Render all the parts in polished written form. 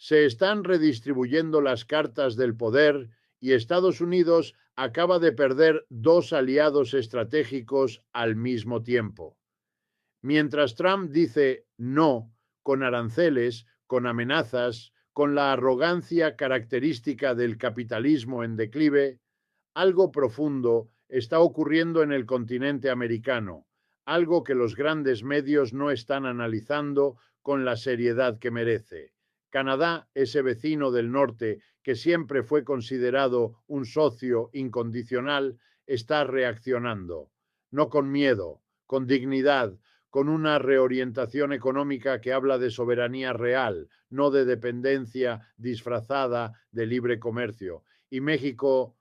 Se están redistribuyendo las cartas del poder y Estados Unidos acaba de perder dos aliados estratégicos al mismo tiempo. Mientras Trump dice no con aranceles, con amenazas, con la arrogancia característica del capitalismo en declive, algo profundo está ocurriendo en el continente americano, algo que los grandes medios no están analizando con la seriedad que merece. Canadá, ese vecino del norte que siempre fue considerado un socio incondicional, está reaccionando, no con miedo, con dignidad, con una reorientación económica que habla de soberanía real, no de dependencia disfrazada de libre comercio. Y México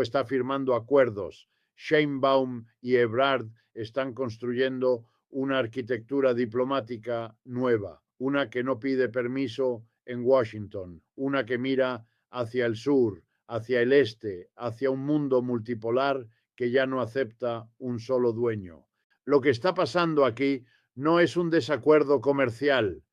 está firmando acuerdos. Sheinbaum y Ebrard están construyendo una arquitectura diplomática nueva, una que no pide permiso en Washington, una que mira hacia el sur, hacia el este, hacia un mundo multipolar que ya no acepta un solo dueño. Lo que está pasando aquí no es un desacuerdo comercial,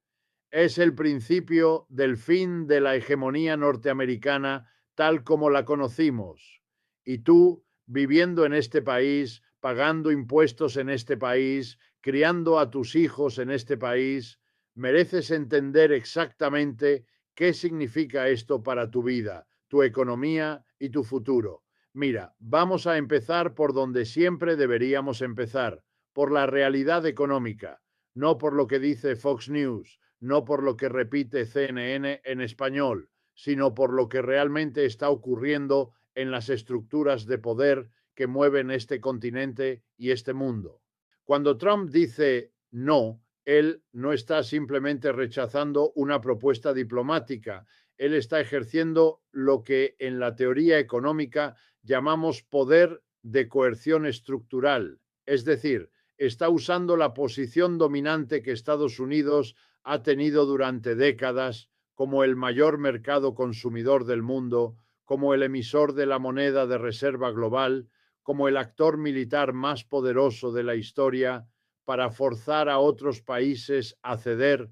es el principio del fin de la hegemonía norteamericana tal como la conocimos. Y tú, viviendo en este país, pagando impuestos en este país, criando a tus hijos en este país, mereces entender exactamente qué significa esto para tu vida, tu economía y tu futuro. Mira, vamos a empezar por donde siempre deberíamos empezar, por la realidad económica, no por lo que dice Fox News, no por lo que repite CNN en español, sino por lo que realmente está ocurriendo en las estructuras de poder que mueven este continente y este mundo. Cuando Trump dice no, él no está simplemente rechazando una propuesta diplomática, él está ejerciendo lo que en la teoría económica llamamos poder de coerción estructural, es decir, está usando la posición dominante que Estados Unidos ha tenido durante décadas como el mayor mercado consumidor del mundo, como el emisor de la moneda de reserva global, como el actor militar más poderoso de la historia, para forzar a otros países a ceder,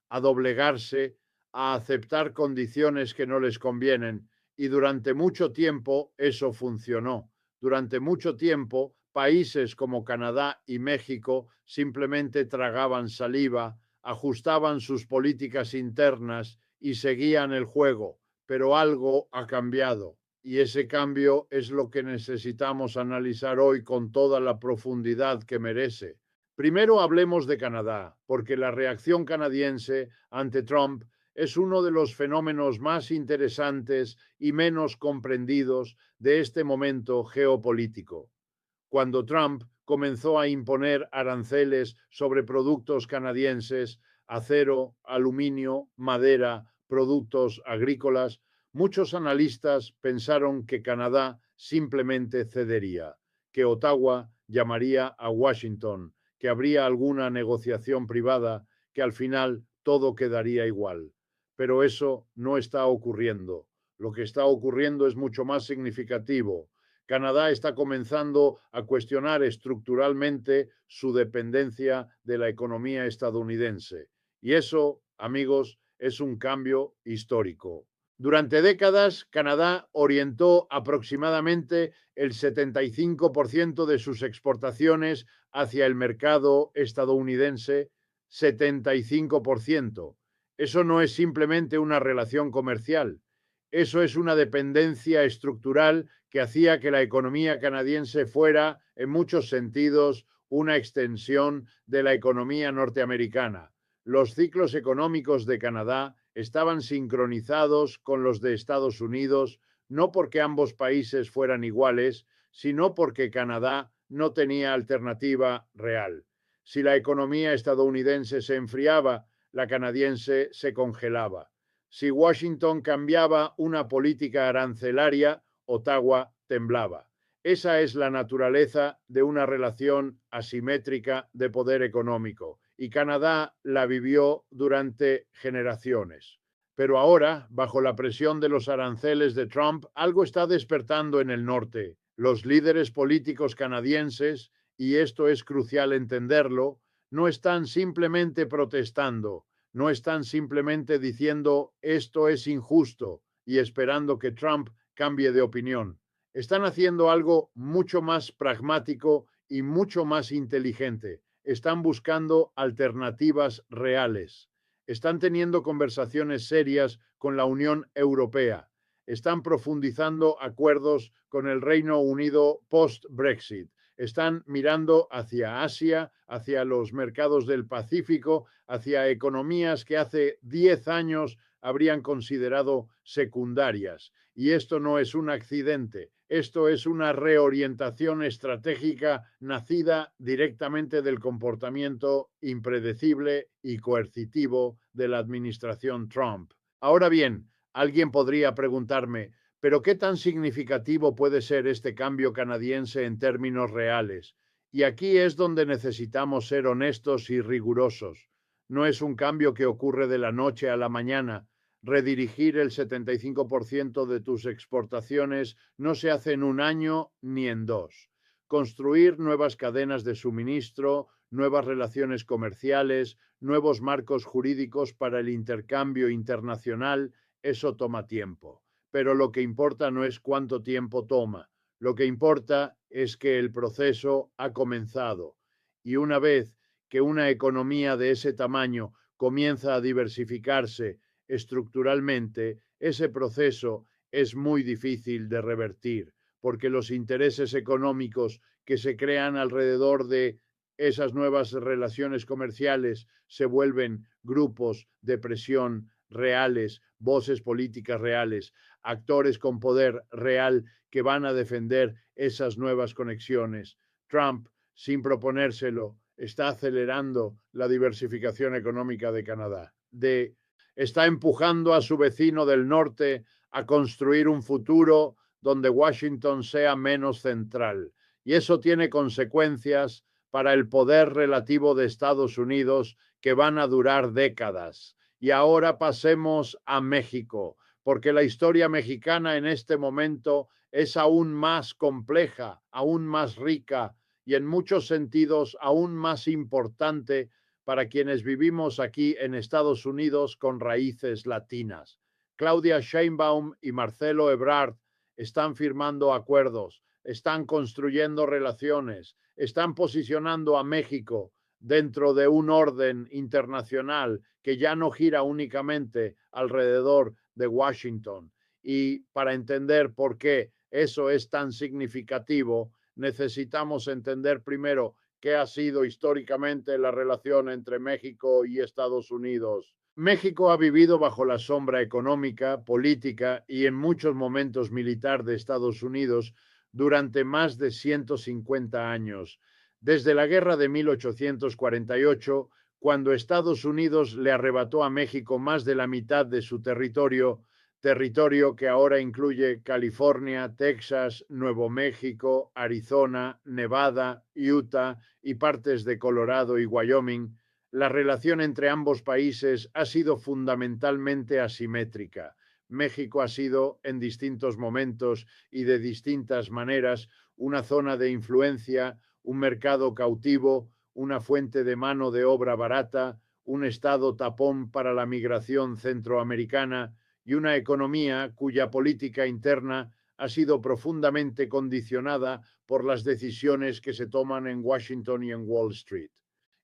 a doblegarse, a aceptar condiciones que no les convienen. Y durante mucho tiempo eso funcionó. Durante mucho tiempo, países como Canadá y México simplemente tragaban saliva, ajustaban sus políticas internas y seguían el juego, pero algo ha cambiado y ese cambio es lo que necesitamos analizar hoy con toda la profundidad que merece. Primero hablemos de Canadá, porque la reacción canadiense ante Trump es uno de los fenómenos más interesantes y menos comprendidos de este momento geopolítico. Cuando Trump comenzó a imponer aranceles sobre productos canadienses, acero, aluminio, madera, productos agrícolas, muchos analistas pensaron que Canadá simplemente cedería, que Ottawa llamaría a Washington, que habría alguna negociación privada, que al final todo quedaría igual. Pero eso no está ocurriendo. Lo que está ocurriendo es mucho más significativo. Canadá está comenzando a cuestionar estructuralmente su dependencia de la economía estadounidense. Y eso, amigos, es un cambio histórico. Durante décadas, Canadá orientó aproximadamente el 75% de sus exportaciones hacia el mercado estadounidense, 75%. Eso no es simplemente una relación comercial, eso es una dependencia estructural que hacía que la economía canadiense fuera, en muchos sentidos, una extensión de la economía norteamericana. Los ciclos económicos de Canadá estaban sincronizados con los de Estados Unidos, no porque ambos países fueran iguales, sino porque Canadá no tenía alternativa real. Si la economía estadounidense se enfriaba, la canadiense se congelaba. Si Washington cambiaba una política arancelaria, Ottawa temblaba. Esa es la naturaleza de una relación asimétrica de poder económico y Canadá la vivió durante generaciones. Pero ahora, bajo la presión de los aranceles de Trump, algo está despertando en el norte. Los líderes políticos canadienses, y esto es crucial entenderlo, no están simplemente protestando, No están simplemente diciendo esto es injusto y esperando que Trump cambie de opinión. Están haciendo algo mucho más pragmático y mucho más inteligente. Están buscando alternativas reales. Están teniendo conversaciones serias con la Unión Europea. Están profundizando acuerdos con el Reino Unido post-Brexit. Están mirando hacia Asia, hacia los mercados del Pacífico, hacia economías que hace 10 años habrían considerado secundarias. Y esto no es un accidente, esto es una reorientación estratégica nacida directamente del comportamiento impredecible y coercitivo de la administración Trump. Ahora bien, alguien podría preguntarme, ¿pero qué tan significativo puede ser este cambio canadiense en términos reales? Y aquí es donde necesitamos ser honestos y rigurosos. No es un cambio que ocurre de la noche a la mañana. Redirigir el 75% de tus exportaciones no se hace en un año ni en dos. Construir nuevas cadenas de suministro, nuevas relaciones comerciales, nuevos marcos jurídicos para el intercambio internacional, eso toma tiempo. Pero lo que importa no es cuánto tiempo toma, lo que importa es que el proceso ha comenzado. Y una vez que una economía de ese tamaño comienza a diversificarse estructuralmente, ese proceso es muy difícil de revertir, porque los intereses económicos que se crean alrededor de esas nuevas relaciones comerciales se vuelven grupos de presión reales, voces políticas reales, actores con poder real que van a defender esas nuevas conexiones. Trump, sin proponérselo, está acelerando la diversificación económica de Canadá. Está empujando a su vecino del norte a construir un futuro donde Washington sea menos central. Y eso tiene consecuencias para el poder relativo de Estados Unidos que van a durar décadas. Y ahora pasemos a México, porque la historia mexicana en este momento es aún más compleja, aún más rica y en muchos sentidos aún más importante para quienes vivimos aquí en Estados Unidos con raíces latinas. Claudia Sheinbaum y Marcelo Ebrard están firmando acuerdos, están construyendo relaciones, están posicionando a México dentro de un orden internacional que ya no gira únicamente alrededor de Washington. Y para entender por qué eso es tan significativo, necesitamos entender primero qué ha sido históricamente la relación entre México y Estados Unidos. México ha vivido bajo la sombra económica, política y en muchos momentos militar de Estados Unidos durante más de 150 años, desde la guerra de 1848, cuando Estados Unidos le arrebató a México más de la mitad de su territorio que ahora incluye California, Texas, Nuevo México, Arizona, Nevada, Utah y partes de Colorado y Wyoming. La relación entre ambos países ha sido fundamentalmente asimétrica. México ha sido, en distintos momentos y de distintas maneras, una zona de influencia, un mercado cautivo, una fuente de mano de obra barata, un estado tapón para la migración centroamericana y una economía cuya política interna ha sido profundamente condicionada por las decisiones que se toman en Washington y en Wall Street.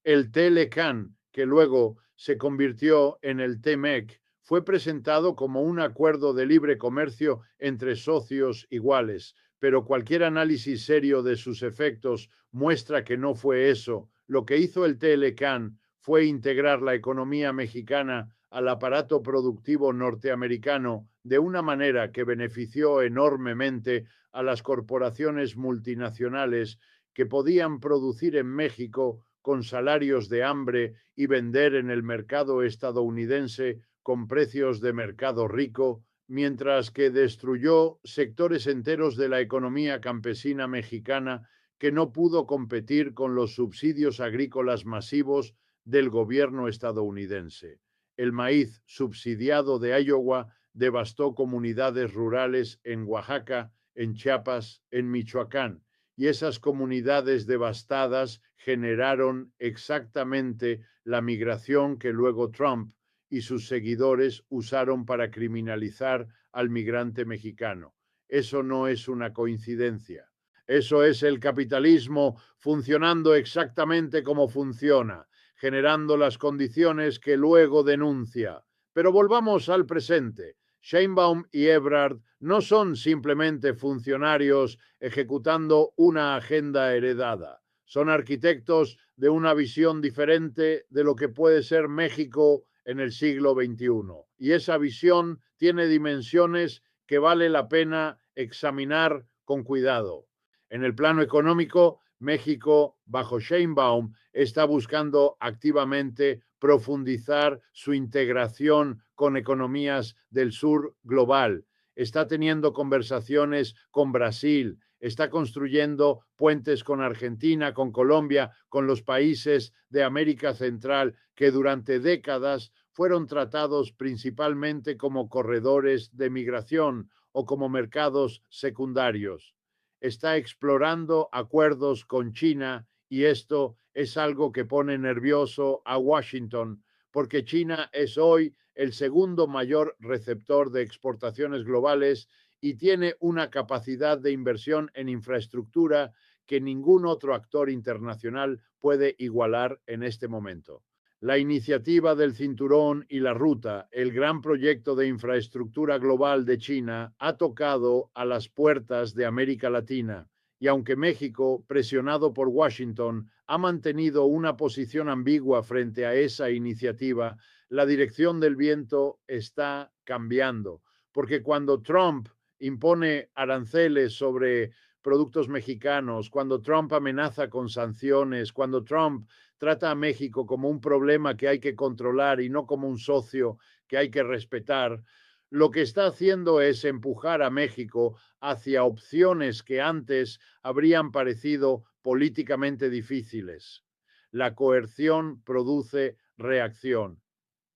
El TLCAN, que luego se convirtió en el TMEC, fue presentado como un acuerdo de libre comercio entre socios iguales, pero cualquier análisis serio de sus efectos muestra que no fue eso. Lo que hizo el TLCAN fue integrar la economía mexicana al aparato productivo norteamericano de una manera que benefició enormemente a las corporaciones multinacionales que podían producir en México con salarios de hambre y vender en el mercado estadounidense con precios de mercado rico, mientras que destruyó sectores enteros de la economía campesina mexicana que no pudo competir con los subsidios agrícolas masivos del gobierno estadounidense. El maíz subsidiado de Iowa devastó comunidades rurales en Oaxaca, en Chiapas, en Michoacán, y esas comunidades devastadas generaron exactamente la migración que luego Trump y sus seguidores usaron para criminalizar al migrante mexicano. Eso no es una coincidencia. Eso es el capitalismo funcionando exactamente como funciona, generando las condiciones que luego denuncia. Pero volvamos al presente. Sheinbaum y Ebrard no son simplemente funcionarios ejecutando una agenda heredada. Son arquitectos de una visión diferente de lo que puede ser México en el siglo XXI. Y esa visión tiene dimensiones que vale la pena examinar con cuidado. En el plano económico, México, bajo Sheinbaum, está buscando activamente profundizar su integración con economías del sur global. Está teniendo conversaciones con Brasil, está construyendo puentes con Argentina, con Colombia, con los países de América Central que durante décadas fueron tratados principalmente como corredores de migración o como mercados secundarios. Está explorando acuerdos con China y esto es algo que pone nervioso a Washington porque China es hoy el segundo mayor receptor de exportaciones globales y tiene una capacidad de inversión en infraestructura que ningún otro actor internacional puede igualar en este momento. La iniciativa del Cinturón y la Ruta, el gran proyecto de infraestructura global de China, ha tocado a las puertas de América Latina y aunque México, presionado por Washington, ha mantenido una posición ambigua frente a esa iniciativa, la dirección del viento está cambiando, porque cuando Trump impone aranceles sobre productos mexicanos, cuando Trump amenaza con sanciones, cuando Trump trata a México como un problema que hay que controlar y no como un socio que hay que respetar, lo que está haciendo es empujar a México hacia opciones que antes habrían parecido políticamente difíciles. La coerción produce reacción.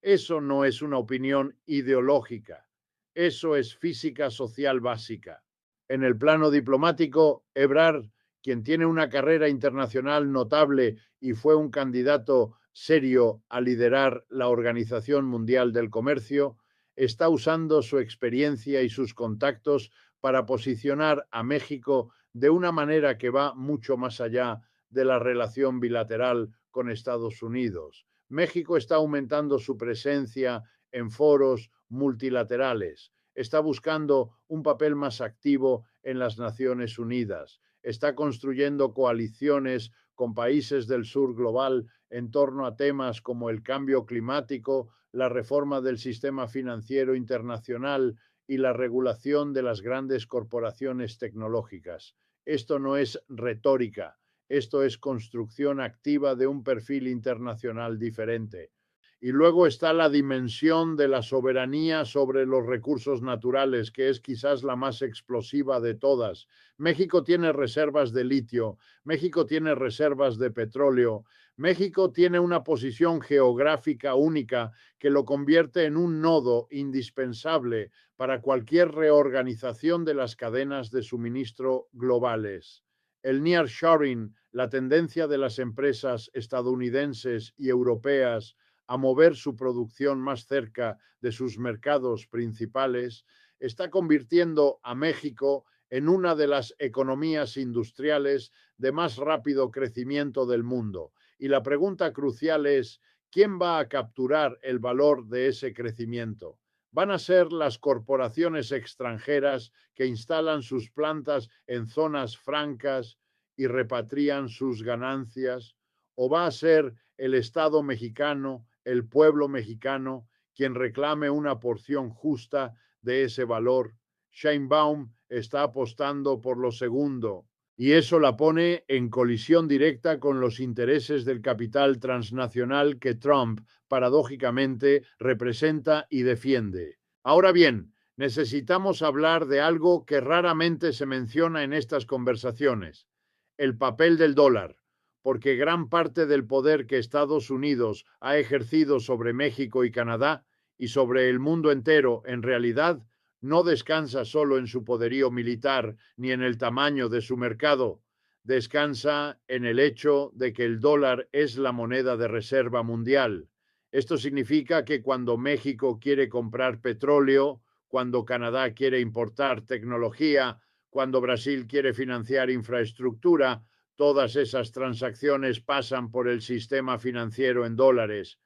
Eso no es una opinión ideológica, eso es física social básica. En el plano diplomático, Ebrard, quien tiene una carrera internacional notable y fue un candidato serio a liderar la Organización Mundial del Comercio, está usando su experiencia y sus contactos para posicionar a México de una manera que va mucho más allá de la relación bilateral con Estados Unidos. México está aumentando su presencia en foros multilaterales, está buscando un papel más activo en las Naciones Unidas, está construyendo coaliciones con países del sur global en torno a temas como el cambio climático, la reforma del sistema financiero internacional y la regulación de las grandes corporaciones tecnológicas. Esto no es retórica, esto es construcción activa de un perfil internacional diferente. Y luego está la dimensión de la soberanía sobre los recursos naturales, que es quizás la más explosiva de todas. México tiene reservas de litio, México tiene reservas de petróleo, México tiene una posición geográfica única que lo convierte en un nodo indispensable para cualquier reorganización de las cadenas de suministro globales. El nearshoring, la tendencia de las empresas estadounidenses y europeas a mover su producción más cerca de sus mercados principales, está convirtiendo a México en una de las economías industriales de más rápido crecimiento del mundo. Y la pregunta crucial es, ¿quién va a capturar el valor de ese crecimiento? ¿Van a ser las corporaciones extranjeras que instalan sus plantas en zonas francas y repatrian sus ganancias? ¿O va a ser el Estado mexicano, el pueblo mexicano, quien reclame una porción justa de ese valor? Sheinbaum está apostando por lo segundo, y eso la pone en colisión directa con los intereses del capital transnacional que Trump, paradójicamente, representa y defiende. Ahora bien, necesitamos hablar de algo que raramente se menciona en estas conversaciones, el papel del dólar, porque gran parte del poder que Estados Unidos ha ejercido sobre México y Canadá y sobre el mundo entero, en realidad, no descansa solo en su poderío militar ni en el tamaño de su mercado, descansa en el hecho de que el dólar es la moneda de reserva mundial. Esto significa que cuando México quiere comprar petróleo, cuando Canadá quiere importar tecnología, cuando Brasil quiere financiar infraestructura, todas esas transacciones pasan por el sistema financiero en dólares,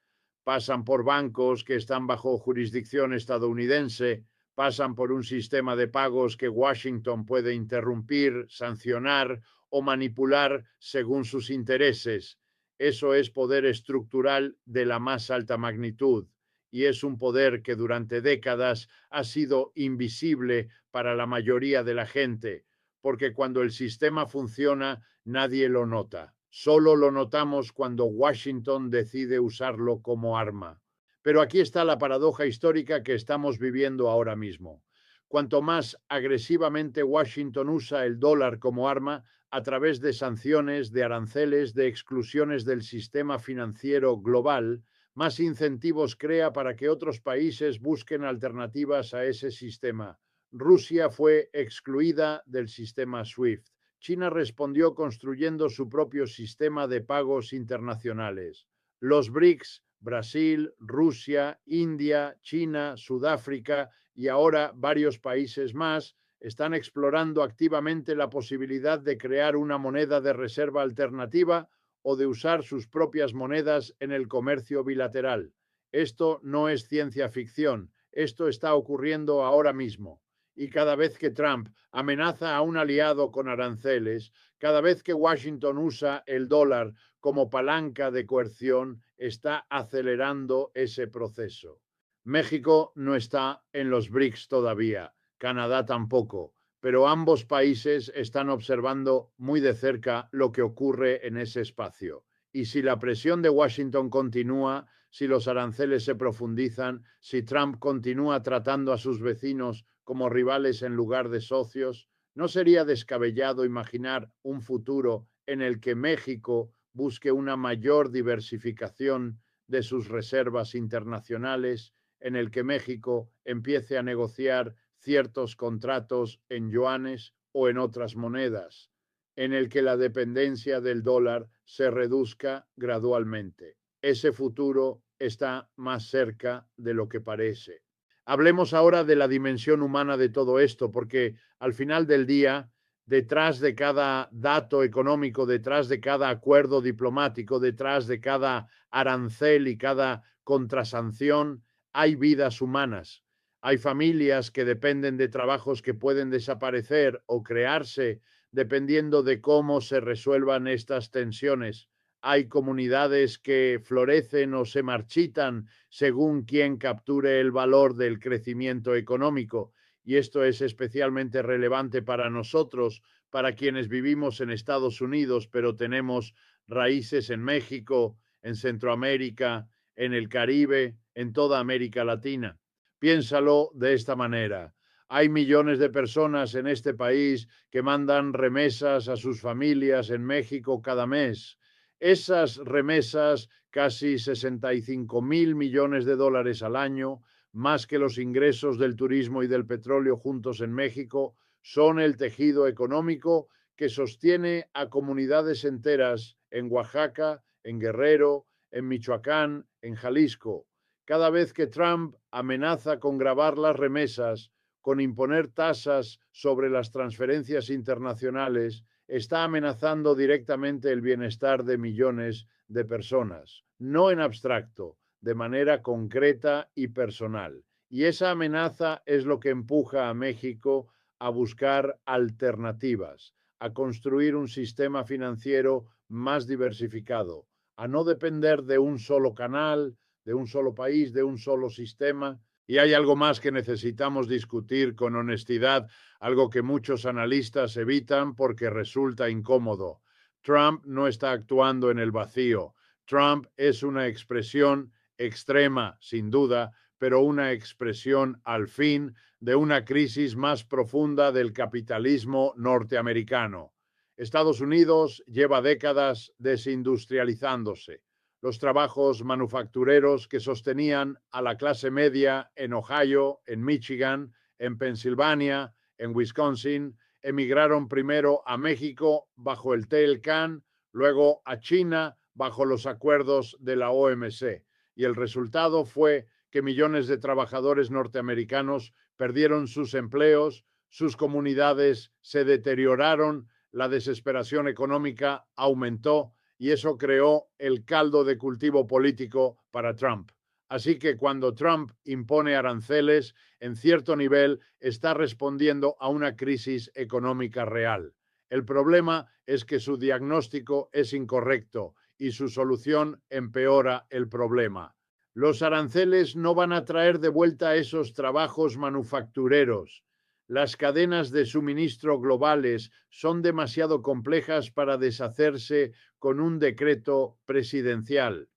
pasan por bancos que están bajo jurisdicción estadounidense, pasan por un sistema de pagos que Washington puede interrumpir, sancionar o manipular según sus intereses. Eso es poder estructural de la más alta magnitud y es un poder que durante décadas ha sido invisible para la mayoría de la gente, porque cuando el sistema funciona nadie lo nota. Solo lo notamos cuando Washington decide usarlo como arma. Pero aquí está la paradoja histórica que estamos viviendo ahora mismo. Cuanto más agresivamente Washington usa el dólar como arma, a través de sanciones, de aranceles, de exclusiones del sistema financiero global, más incentivos crea para que otros países busquen alternativas a ese sistema. Rusia fue excluida del sistema SWIFT. China respondió construyendo su propio sistema de pagos internacionales. Los BRICS, Brasil, Rusia, India, China, Sudáfrica y ahora varios países más están explorando activamente la posibilidad de crear una moneda de reserva alternativa o de usar sus propias monedas en el comercio bilateral. Esto no es ciencia ficción, esto está ocurriendo ahora mismo. Y cada vez que Trump amenaza a un aliado con aranceles, cada vez que Washington usa el dólar como palanca de coerción, está acelerando ese proceso. México no está en los BRICS todavía, Canadá tampoco, pero ambos países están observando muy de cerca lo que ocurre en ese espacio. Y si la presión de Washington continúa, si los aranceles se profundizan, si Trump continúa tratando a sus vecinos como rivales en lugar de socios, no sería descabellado imaginar un futuro en el que México busque una mayor diversificación de sus reservas internacionales, en el que México empiece a negociar ciertos contratos en yuanes o en otras monedas, en el que la dependencia del dólar se reduzca gradualmente. Ese futuro está más cerca de lo que parece. Hablemos ahora de la dimensión humana de todo esto, porque al final del día, detrás de cada dato económico, detrás de cada acuerdo diplomático, detrás de cada arancel y cada contrasanción, hay vidas humanas. Hay familias que dependen de trabajos que pueden desaparecer o crearse dependiendo de cómo se resuelvan estas tensiones. Hay comunidades que florecen o se marchitan según quien capture el valor del crecimiento económico. Y esto es especialmente relevante para nosotros, para quienes vivimos en Estados Unidos, pero tenemos raíces en México, en Centroamérica, en el Caribe, en toda América Latina. Piénsalo de esta manera. Hay millones de personas en este país que mandan remesas a sus familias en México cada mes. Esas remesas, casi 65.000 millones de dólares al año, más que los ingresos del turismo y del petróleo juntos en México, son el tejido económico que sostiene a comunidades enteras en Oaxaca, en Guerrero, en Michoacán, en Jalisco. Cada vez que Trump amenaza con gravar las remesas, con imponer tasas sobre las transferencias internacionales, está amenazando directamente el bienestar de millones de personas, no en abstracto, de manera concreta y personal. Y esa amenaza es lo que empuja a México a buscar alternativas, a construir un sistema financiero más diversificado, a no depender de un solo canal, de un solo país, de un solo sistema. Y hay algo más que necesitamos discutir con honestidad, algo que muchos analistas evitan porque resulta incómodo. Trump no está actuando en el vacío. Trump es una expresión extrema, sin duda, pero una expresión al fin de una crisis más profunda del capitalismo norteamericano. Estados Unidos lleva décadas desindustrializándose. Los trabajos manufactureros que sostenían a la clase media en Ohio, en Michigan, en Pensilvania, en Wisconsin, emigraron primero a México bajo el TELCAN, luego a China bajo los acuerdos de la OMC. y el resultado fue que millones de trabajadores norteamericanos perdieron sus empleos, sus comunidades se deterioraron, la desesperación económica aumentó y eso creó el caldo de cultivo político para Trump. Así que cuando Trump impone aranceles, en cierto nivel está respondiendo a una crisis económica real. El problema es que su diagnóstico es incorrecto y su solución empeora el problema. Los aranceles no van a traer de vuelta esos trabajos manufactureros. Las cadenas de suministro globales son demasiado complejas para deshacerse con un decreto presidencial.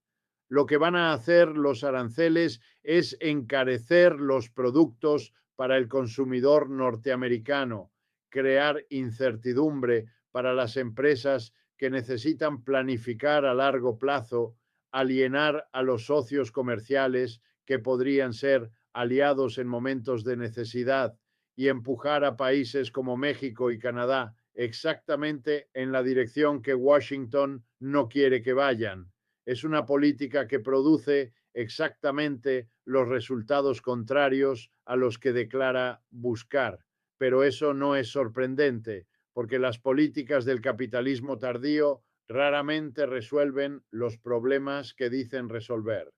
Lo que van a hacer los aranceles es encarecer los productos para el consumidor norteamericano, crear incertidumbre para las empresas que necesitan planificar a largo plazo, alienar a los socios comerciales que podrían ser aliados en momentos de necesidad y empujar a países como México y Canadá exactamente en la dirección que Washington no quiere que vayan. Es una política que produce exactamente los resultados contrarios a los que declara buscar. Pero eso no es sorprendente, porque las políticas del capitalismo tardío raramente resuelven los problemas que dicen resolver.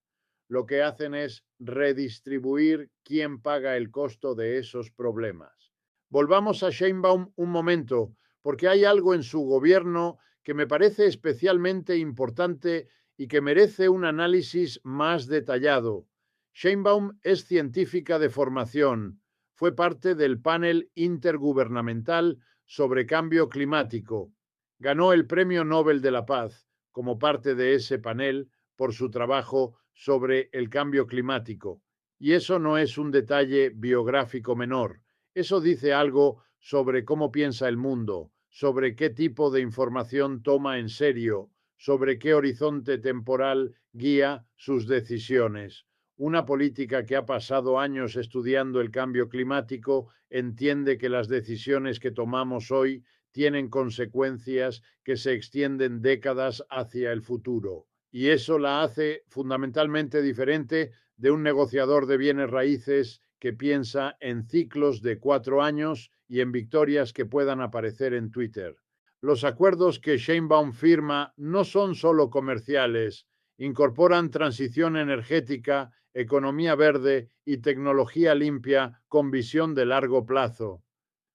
Lo que hacen es redistribuir quién paga el costo de esos problemas. Volvamos a Sheinbaum un momento, porque hay algo en su gobierno que me parece especialmente importante y que merece un análisis más detallado. Sheinbaum es científica de formación, fue parte del panel intergubernamental sobre cambio climático. Ganó el Premio Nobel de la Paz como parte de ese panel por su trabajo sobre el cambio climático. Y eso no es un detalle biográfico menor. Eso dice algo sobre cómo piensa el mundo, sobre qué tipo de información toma en serio, sobre qué horizonte temporal guía sus decisiones. Una política que ha pasado años estudiando el cambio climático entiende que las decisiones que tomamos hoy tienen consecuencias que se extienden décadas hacia el futuro. Y eso la hace fundamentalmente diferente de un negociador de bienes raíces que piensa en ciclos de 4 años y en victorias que puedan aparecer en Twitter. Los acuerdos que Sheinbaum firma no son solo comerciales, incorporan transición energética, economía verde y tecnología limpia con visión de largo plazo.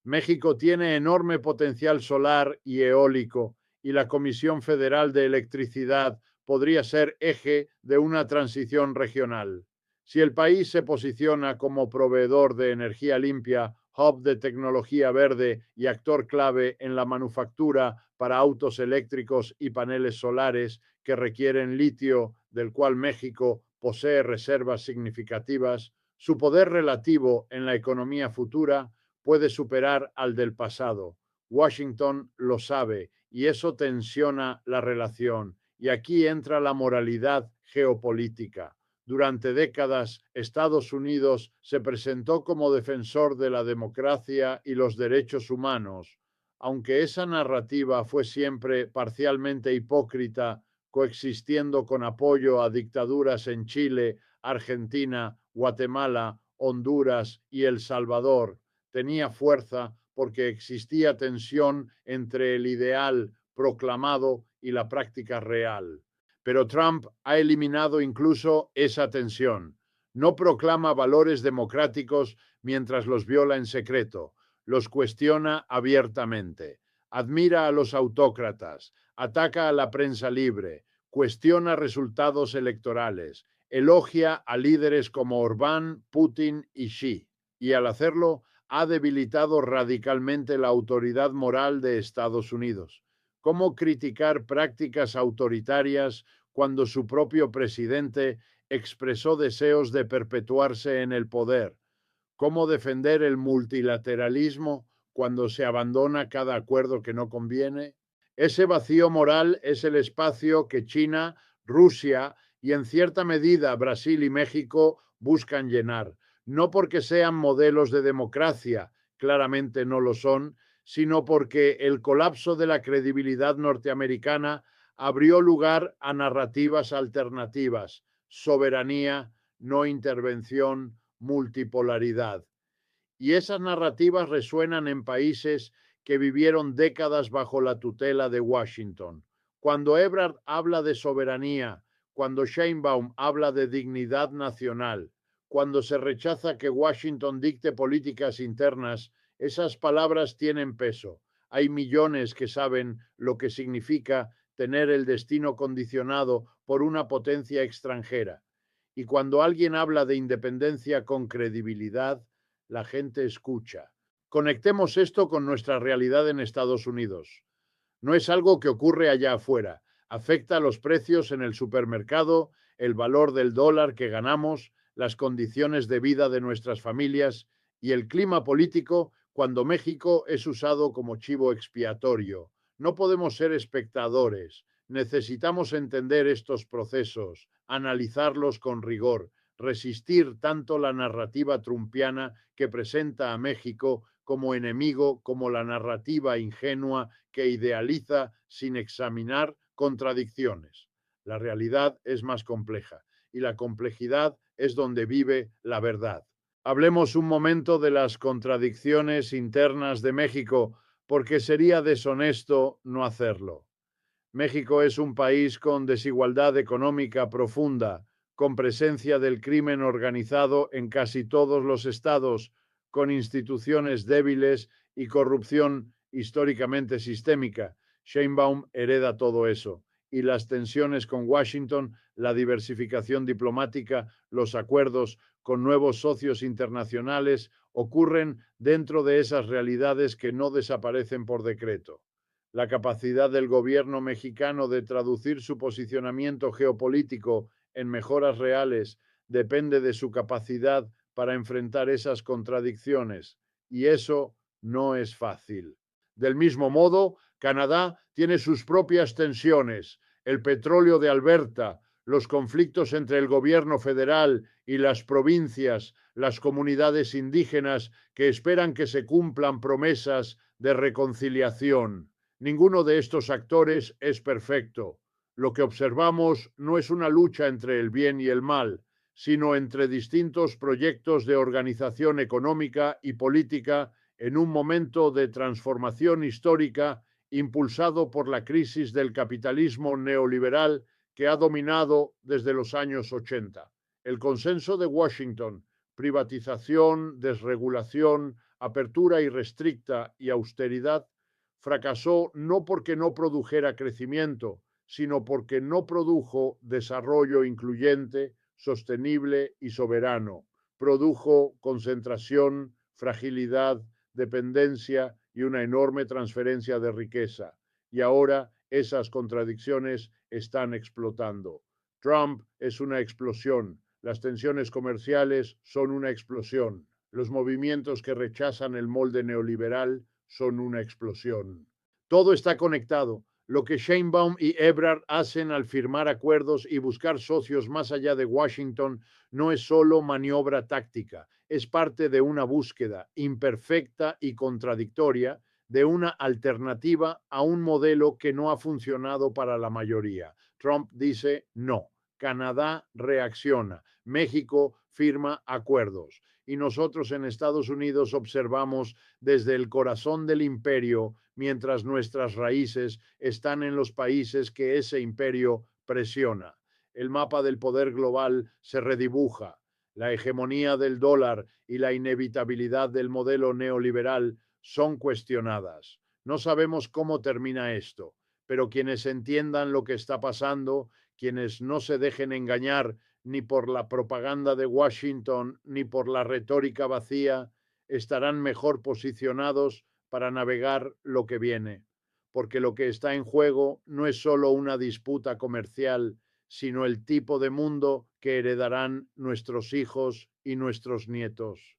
México tiene enorme potencial solar y eólico y la Comisión Federal de Electricidad podría ser eje de una transición regional. Si el país se posiciona como proveedor de energía limpia, hub de tecnología verde y actor clave en la manufactura para autos eléctricos y paneles solares que requieren litio, del cual México posee reservas significativas, su poder relativo en la economía futura puede superar al del pasado. Washington lo sabe y eso tensiona la relación. Y aquí entra la moralidad geopolítica. Durante décadas, Estados Unidos se presentó como defensor de la democracia y los derechos humanos, aunque esa narrativa fue siempre parcialmente hipócrita, coexistiendo con apoyo a dictaduras en Chile, Argentina, Guatemala, Honduras y El Salvador. Tenía fuerza porque existía tensión entre el ideal proclamado y la práctica real. Pero Trump ha eliminado incluso esa tensión. No proclama valores democráticos mientras los viola en secreto, los cuestiona abiertamente, admira a los autócratas, ataca a la prensa libre, cuestiona resultados electorales, elogia a líderes como Orbán, Putin y Xi, y al hacerlo ha debilitado radicalmente la autoridad moral de Estados Unidos. ¿Cómo criticar prácticas autoritarias cuando su propio presidente expresó deseos de perpetuarse en el poder? ¿Cómo defender el multilateralismo cuando se abandona cada acuerdo que no conviene? Ese vacío moral es el espacio que China, Rusia y en cierta medida Brasil y México buscan llenar, no porque sean modelos de democracia, claramente no lo son, sino porque el colapso de la credibilidad norteamericana abrió lugar a narrativas alternativas, soberanía, no intervención, multipolaridad. Y esas narrativas resuenan en países que vivieron décadas bajo la tutela de Washington. Cuando Ebrard habla de soberanía, cuando Sheinbaum habla de dignidad nacional, cuando se rechaza que Washington dicte políticas internas, esas palabras tienen peso. Hay millones que saben lo que significa tener el destino condicionado por una potencia extranjera. Y cuando alguien habla de independencia con credibilidad, la gente escucha. Conectemos esto con nuestra realidad en Estados Unidos. No es algo que ocurre allá afuera. Afecta a los precios en el supermercado, el valor del dólar que ganamos, las condiciones de vida de nuestras familias y el clima político cuando México es usado como chivo expiatorio. No podemos ser espectadores. Necesitamos entender estos procesos, analizarlos con rigor, resistir tanto la narrativa trumpiana que presenta a México como enemigo, como la narrativa ingenua que idealiza sin examinar contradicciones. La realidad es más compleja y la complejidad es donde vive la verdad. Hablemos un momento de las contradicciones internas de México, porque sería deshonesto no hacerlo. México es un país con desigualdad económica profunda, con presencia del crimen organizado en casi todos los estados, con instituciones débiles y corrupción históricamente sistémica. Sheinbaum hereda todo eso. Y las tensiones con Washington, la diversificación diplomática, los acuerdos con nuevos socios internacionales ocurren dentro de esas realidades que no desaparecen por decreto. La capacidad del gobierno mexicano de traducir su posicionamiento geopolítico en mejoras reales depende de su capacidad para enfrentar esas contradicciones, y eso no es fácil. Del mismo modo, Canadá tiene sus propias tensiones, el petróleo de Alberta, los conflictos entre el gobierno federal y las provincias, las comunidades indígenas que esperan que se cumplan promesas de reconciliación. Ninguno de estos actores es perfecto. Lo que observamos no es una lucha entre el bien y el mal, sino entre distintos proyectos de organización económica y política en un momento de transformación histórica impulsado por la crisis del capitalismo neoliberal que ha dominado desde los años 80. El consenso de Washington, privatización, desregulación, apertura irrestricta y austeridad, fracasó no porque no produjera crecimiento, sino porque no produjo desarrollo incluyente, sostenible y soberano. Produjo concentración, fragilidad, dependencia y una enorme transferencia de riqueza. Y ahora esas contradicciones están explotando. Trump es una explosión. Las tensiones comerciales son una explosión. Los movimientos que rechazan el molde neoliberal son una explosión. Todo está conectado. Lo que Sheinbaum y Ebrard hacen al firmar acuerdos y buscar socios más allá de Washington no es solo maniobra táctica, es parte de una búsqueda imperfecta y contradictoria de una alternativa a un modelo que no ha funcionado para la mayoría. Trump dice no. Canadá reacciona. México firma acuerdos. Y nosotros en Estados Unidos observamos desde el corazón del imperio, mientras nuestras raíces están en los países que ese imperio presiona. El mapa del poder global se redibuja. La hegemonía del dólar y la inevitabilidad del modelo neoliberal son cuestionadas. No sabemos cómo termina esto, pero quienes entiendan lo que está pasando, quienes no se dejen engañar ni por la propaganda de Washington ni por la retórica vacía, estarán mejor posicionados para navegar lo que viene, porque lo que está en juego no es solo una disputa comercial, sino el tipo de mundo que heredarán nuestros hijos y nuestros nietos.